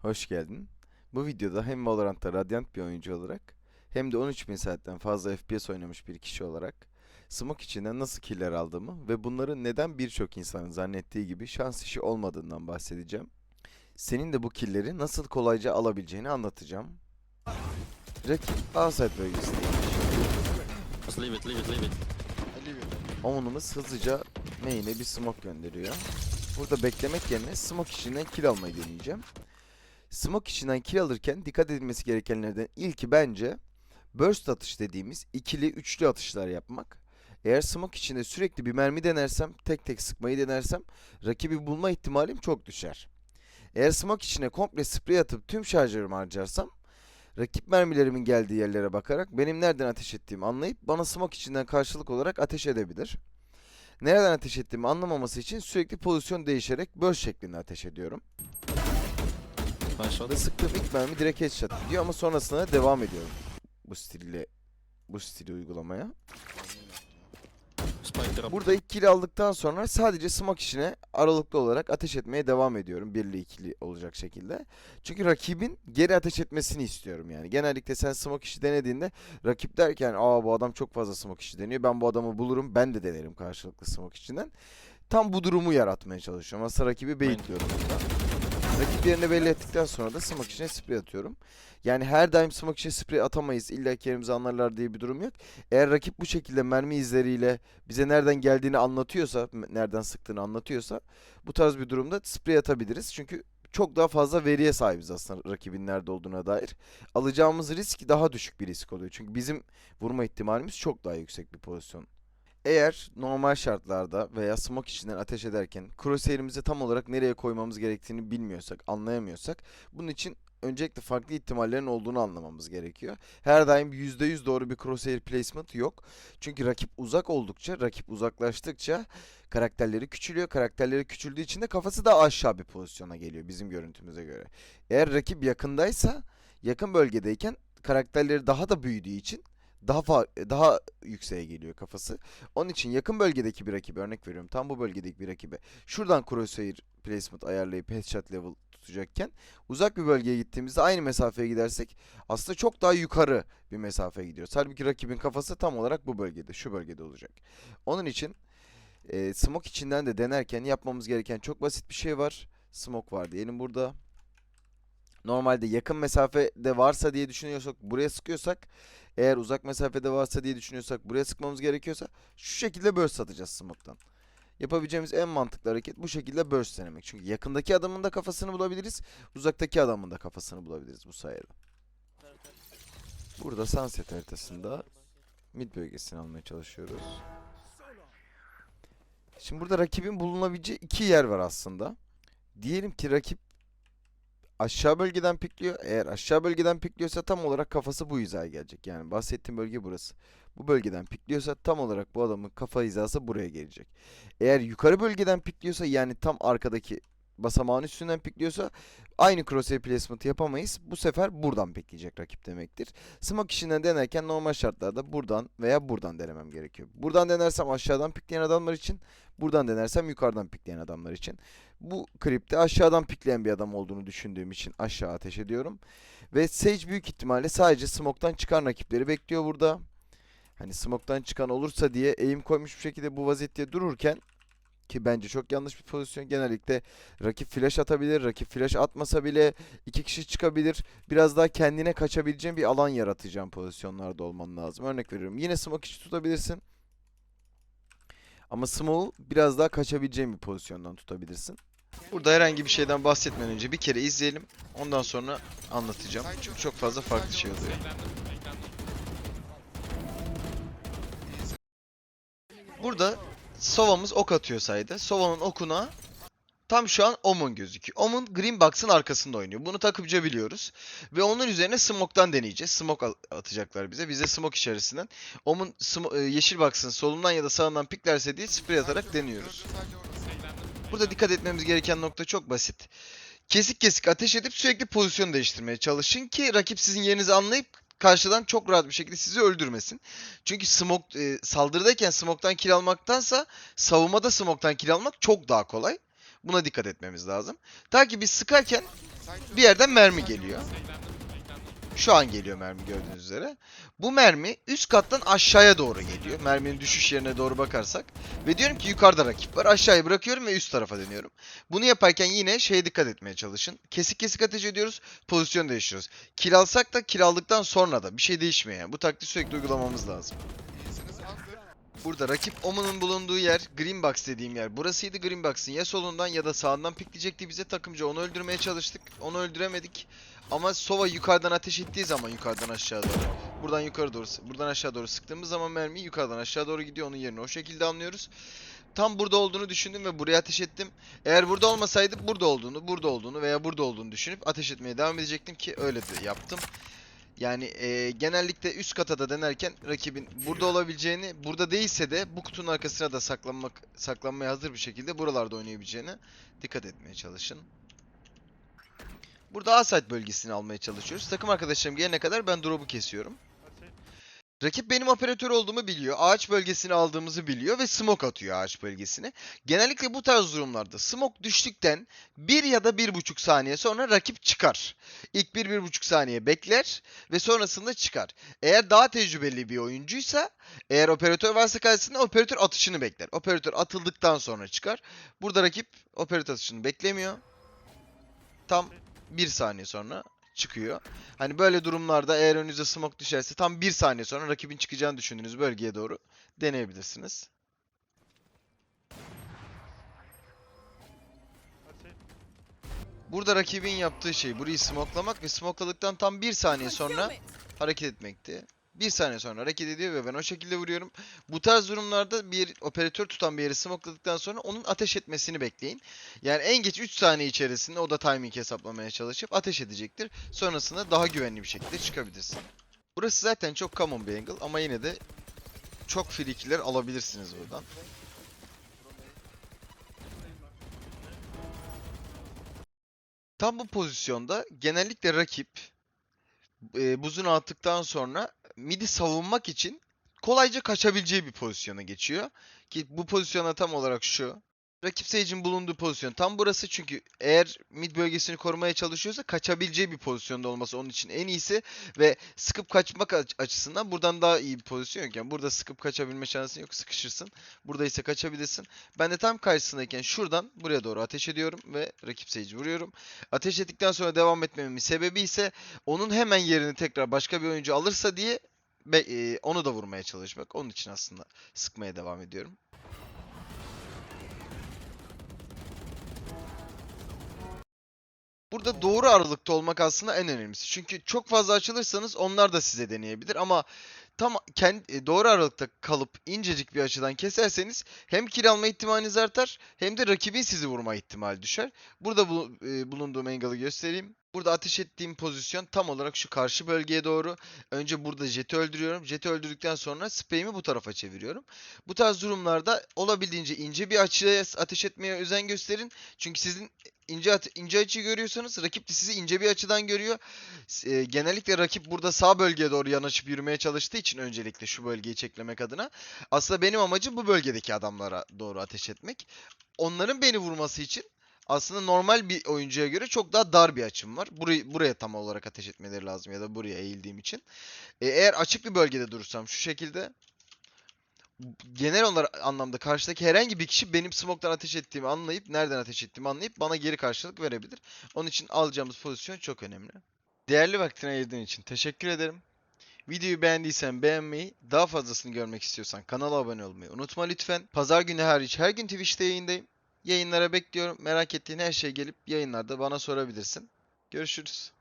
Hoş geldin. Bu videoda hem Valorant'ta Radiant bir oyuncu olarak hem de 13.000 saatten fazla FPS oynamış bir kişi olarak Smoke içinden nasıl killer aldığımı ve bunların neden birçok insanın zannettiği gibi şans işi olmadığından bahsedeceğim. Senin de bu killeri nasıl kolayca alabileceğini anlatacağım. Rakip A site bölgesindeymiş. Just leave it, leave it, leave it. Omen'ımız hızlıca main'e bir smoke gönderiyor. Burada beklemek yerine smoke içinden kill almayı deneyeceğim. Smoke içinden kill alırken dikkat edilmesi gerekenlerden ilki bence burst atış dediğimiz ikili üçlü atışlar yapmak. Eğer smoke içinde sürekli bir mermi denersem, tek tek sıkmayı denersem rakibi bulma ihtimalim çok düşer. Eğer smoke içine komple sprey atıp tüm şarjörümü harcarsam rakip mermilerimin geldiği yerlere bakarak benim nereden ateş ettiğimi anlayıp bana smoke içinden karşılık olarak ateş edebilir. Nereden ateş ettiğimi anlamaması için sürekli pozisyon değişerek burst şeklinde ateş ediyorum. Nice shot. Ve sıktığım ilk mermi direkt headshot gidiyor ama sonrasında devam ediyorum bu stili uygulamaya. Spike drop. Burada ilk kill aldıktan sonra sadece smoke içine aralıklı olarak ateş etmeye devam ediyorum. Birli ikili olacak şekilde. Çünkü rakibin geri ateş etmesini istiyorum yani. Genellikle sen smoke işi denediğinde rakip derken bu adam çok fazla smoke işi deniyor. Ben bu adamı bulurum, ben de denerim karşılıklı smoke içinden. Tam bu durumu yaratmaya çalışıyorum. Aslında rakibi baitliyorum burada. Rakip yerini belli ettikten sonra da smoke içine sprey atıyorum. Yani her daim smoke içine sprey atamayız. İlla ki yerimizi anlarlar diye bir durum yok. Eğer rakip bu şekilde mermi izleriyle bize nereden geldiğini anlatıyorsa, nereden sıktığını anlatıyorsa bu tarz bir durumda sprey atabiliriz. Çünkü çok daha fazla veriye sahibiz aslında rakibin nerede olduğuna dair. Alacağımız risk daha düşük bir risk oluyor. Çünkü bizim vurma ihtimalimiz çok daha yüksek bir pozisyon. Eğer normal şartlarda veya smoke içinden ateş ederken crosshair'imizi tam olarak nereye koymamız gerektiğini bilmiyorsak, anlayamıyorsak bunun için öncelikle farklı ihtimallerin olduğunu anlamamız gerekiyor. Her daim %100 doğru bir crosshair placement yok. Çünkü rakip uzak oldukça, rakip uzaklaştıkça karakterleri küçülüyor. Karakterleri küçüldüğü için de kafası daha aşağı bir pozisyona geliyor bizim görüntümüze göre. Eğer rakip yakındaysa, yakın bölgedeyken karakterleri daha da büyüdüğü için daha yükseğe geliyor kafası. Onun için yakın bölgedeki bir rakibe örnek veriyorum. Tam bu bölgedeki bir rakibe şuradan crosshair placement ayarlayıp headshot level tutacakken uzak bir bölgeye gittiğimizde aynı mesafeye gidersek aslında çok daha yukarı bir mesafeye gidiyoruz. Halbuki rakibin kafası tam olarak bu bölgede, şu bölgede olacak. Onun için smoke içinden de denerken yapmamız gereken çok basit bir şey var. Smoke var diyelim burada. Normalde yakın mesafede varsa diye düşünüyorsak buraya sıkıyorsak, eğer uzak mesafede varsa diye düşünüyorsak buraya sıkmamız gerekiyorsa şu şekilde burst atacağız smoke'tan. Yapabileceğimiz en mantıklı hareket bu şekilde burst denemek. Çünkü yakındaki adamın da kafasını bulabiliriz, uzaktaki adamın da kafasını bulabiliriz bu sayede. Burada sunset haritasında mid bölgesini almaya çalışıyoruz. Şimdi burada rakibin bulunabileceği iki yer var aslında. Diyelim ki rakip aşağı bölgeden pikliyor. Eğer aşağı bölgeden pikliyorsa tam olarak kafası bu hizaya gelecek. Yani bahsettiğim bölge burası. Bu bölgeden pikliyorsa tam olarak bu adamın kafa hizası buraya gelecek. Eğer yukarı bölgeden pikliyorsa yani tam arkadaki basamağın üstünden pikliyorsa aynı crosshair placement yapamayız. Bu sefer buradan pikleyecek rakip demektir. Smoke işinden denerken normal şartlarda buradan veya buradan denemem gerekiyor. Buradan denersem aşağıdan pikleyen adamlar için, buradan denersem yukarıdan pikleyen adamlar için. Bu klipte aşağıdan pikleyen bir adam olduğunu düşündüğüm için aşağı ateş ediyorum. Ve Sage büyük ihtimalle sadece smoke'tan çıkan rakipleri bekliyor burada. Hani smoke'tan çıkan olursa diye eğim koymuş bir şekilde bu vaziyette dururken, ki bence çok yanlış bir pozisyon. Genellikle rakip flash atabilir. Rakip flash atmasa bile iki kişi çıkabilir. Biraz daha kendine kaçabileceğin bir alan yaratacağın pozisyonlarda olman lazım. Örnek veriyorum. Yine smoke içi tutabilirsin. Ama smoke'u biraz daha kaçabileceğin bir pozisyondan tutabilirsin. Burada herhangi bir şeyden bahsetmeden önce bir kere izleyelim. Ondan sonra anlatacağım. Çünkü çok fazla farklı şey oluyor. Burada Sova'mız ok atıyor sayda. Sova'nın okuna tam şu an Omen gözüküyor. Omen Green Box'ın arkasında oynuyor. Bunu takımca biliyoruz. Ve onun üzerine Smoke'dan deneyeceğiz. Smoke atacaklar bize. Bize Smoke içerisinden. Omen yeşil Box'ın solundan ya da sağından piklerse diye sprey atarak deniyoruz. Burada dikkat etmemiz gereken nokta çok basit. Kesik kesik ateş edip sürekli pozisyon değiştirmeye çalışın ki rakip sizin yerinizi anlayıp karşıdan çok rahat bir şekilde sizi öldürmesin. Çünkü saldırıdayken smoke'tan kill almaktansa savunmada smoke'tan kill almak çok daha kolay. Buna dikkat etmemiz lazım. Ta ki biz sıkarken bir yerden mermi geliyor. Şu an geliyor mermi gördüğünüz üzere. Bu mermi üst kattan aşağıya doğru geliyor. Merminin düşüş yerine doğru bakarsak. Ve diyorum ki yukarıda rakip var. Aşağıya bırakıyorum ve üst tarafa dönüyorum. Bunu yaparken yine şeye dikkat etmeye çalışın. Kesik kesik ateş ediyoruz. Pozisyon değiştiriyoruz. Kill alsak da kill aldıktan sonra da bir şey değişmiyor yani. Bu taktiği sürekli uygulamamız lazım. Burada rakip Omen'ın bulunduğu yer, Green Box dediğim yer. Burasıydı Green Box'ın ya solundan ya da sağından pikleyecekti bize takımcı. Onu öldürmeye çalıştık. Onu öldüremedik. Ama Sova yukarıdan ateş ettiği zaman yukarıdan aşağı doğru. Buradan yukarı doğru, buradan aşağı doğru sıktığımız zaman mermi yukarıdan aşağı doğru gidiyor. Onun yerini o şekilde anlıyoruz. Tam burada olduğunu düşündüm ve buraya ateş ettim. Eğer burada olmasaydı burada olduğunu veya burada olduğunu düşünüp ateş etmeye devam edecektim ki öyle de yaptım. Yani genellikle üst kata da denerken rakibin burada olabileceğini, burada değilse de bu kutunun arkasına da saklanmaya hazır bir şekilde buralarda oynayabileceğine dikkat etmeye çalışın. Burada A-site bölgesini almaya çalışıyoruz. Takım arkadaşlarım gelene kadar ben drop'u kesiyorum. Rakip benim operatör olduğumu biliyor. Ağaç bölgesini aldığımızı biliyor ve smoke atıyor ağaç bölgesine. Genellikle bu tarz durumlarda smoke düştükten 1 ya da 1,5 saniye sonra rakip çıkar. İlk 1-1,5 saniye bekler ve sonrasında çıkar. Eğer daha tecrübeli bir oyuncuysa, eğer operatör varsa karşısında operatör atışını bekler. Operatör atıldıktan sonra çıkar. Burada rakip operatör atışını beklemiyor. Tam 1 saniye sonra çıkıyor. Hani böyle durumlarda eğer önünüze smoke düşerse tam 1 saniye sonra rakibin çıkacağını düşündüğünüz bölgeye doğru deneyebilirsiniz. Burada rakibin yaptığı şey burayı smokelamak ve smokeladıktan tam 1 saniye sonra hareket etmekti. 1 saniye sonra hareket ediyor ve ben o şekilde vuruyorum. Bu tarz durumlarda bir operatör tutan bir yeri smokeladıktan sonra onun ateş etmesini bekleyin. Yani en geç 3 saniye içerisinde o da timing hesaplamaya çalışıp ateş edecektir. Sonrasında daha güvenli bir şekilde çıkabilirsin. Burası zaten çok common bir angle ama yine de çok free killer alabilirsiniz buradan. Tam bu pozisyonda genellikle rakip buzunu attıktan sonra midi savunmak için kolayca kaçabileceği bir pozisyona geçiyor. Ki bu pozisyona tam olarak şu. Rakip Sage'in bulunduğu pozisyon tam burası çünkü eğer mid bölgesini korumaya çalışıyorsa kaçabileceği bir pozisyonda olması onun için en iyisi ve sıkıp kaçmak açısından buradan daha iyi bir pozisyon yok. Yani burada sıkıp kaçabilme şansın yok, sıkışırsın. Burada ise kaçabilirsin. Ben de tam karşısındayken şuradan buraya doğru ateş ediyorum ve rakip Sage'i vuruyorum. Ateş ettikten sonra devam etmemin sebebi ise onun hemen yerini tekrar başka bir oyuncu alırsa diye onu da vurmaya çalışmak. Onun için aslında sıkmaya devam ediyorum. Burada doğru aralıkta olmak aslında en önemlisi. Çünkü çok fazla açılırsanız onlar da size deneyebilir ama tam doğru aralıkta kalıp incecik bir açıdan keserseniz hem kill alma ihtimaliniz artar hem de rakibin sizi vurma ihtimali düşer. Burada bulunduğum angle'ı göstereyim. Burada ateş ettiğim pozisyon tam olarak şu karşı bölgeye doğru. Önce burada Jet'i öldürüyorum. Jet'i öldürdükten sonra spreyimi bu tarafa çeviriyorum. Bu tarz durumlarda olabildiğince ince bir açıya ateş etmeye özen gösterin. Çünkü sizin ince açıyı görüyorsanız rakip de sizi ince bir açıdan görüyor. Genellikle rakip burada sağ bölgeye doğru yanaşıp yürümeye çalıştığı için öncelikle şu bölgeyi çeklemek adına. Aslında benim amacım bu bölgedeki adamlara doğru ateş etmek. Onların beni vurması için aslında normal bir oyuncuya göre çok daha dar bir açım var. Buraya tam olarak ateş etmeleri lazım ya da buraya eğildiğim için. Eğer açık bir bölgede durursam şu şekilde genel olarak anlamda karşıdaki herhangi bir kişi benim smoke'tan ateş ettiğimi anlayıp nereden ateş ettiğimi anlayıp bana geri karşılık verebilir. Onun için alacağımız pozisyon çok önemli. Değerli vaktini ayırdığın için teşekkür ederim. Videoyu beğendiysen beğenmeyi, daha fazlasını görmek istiyorsan kanala abone olmayı unutma lütfen. Pazar günü hariç her gün Twitch'te yayındayım. Yayınlara bekliyorum. Merak ettiğin her şey gelip yayınlarda bana sorabilirsin. Görüşürüz.